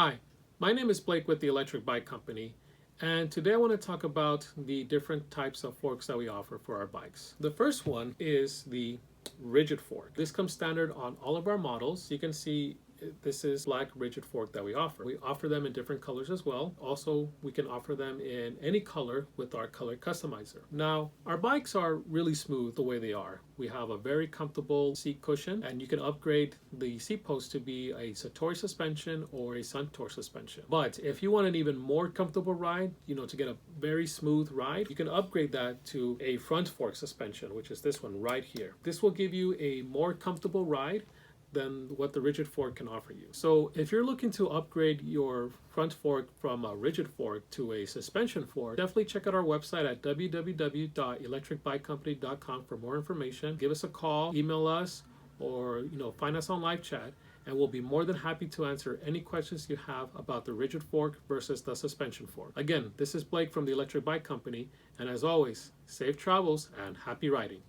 Hi, my name is Blake with the Electric Bike Company, and today I want to talk about the different types of forks that we offer for our bikes. The first one is the rigid fork. This comes standard on all of our models. You can see this is black rigid fork that we offer. We offer them in different colors as well. Also, we can offer them in any color with our color customizer. Now, our bikes are really smooth the way they are. We have a very comfortable seat cushion, and you can upgrade the seat post to be a Satori suspension or a Suntour suspension. But if you want an even more comfortable ride, to get a very smooth ride, you can upgrade that to a front fork suspension, which is this one right here. This will give you a more comfortable ride than what the rigid fork can offer you. So if you're looking to upgrade your front fork from a rigid fork to a suspension fork, definitely check out our website at www.electricbikecompany.com for more information. Give us a call, email us, or find us on live chat, and we'll be more than happy to answer any questions you have about the rigid fork versus the suspension fork. Again, this is Blake from the Electric Bike Company, and as always, safe travels and happy riding.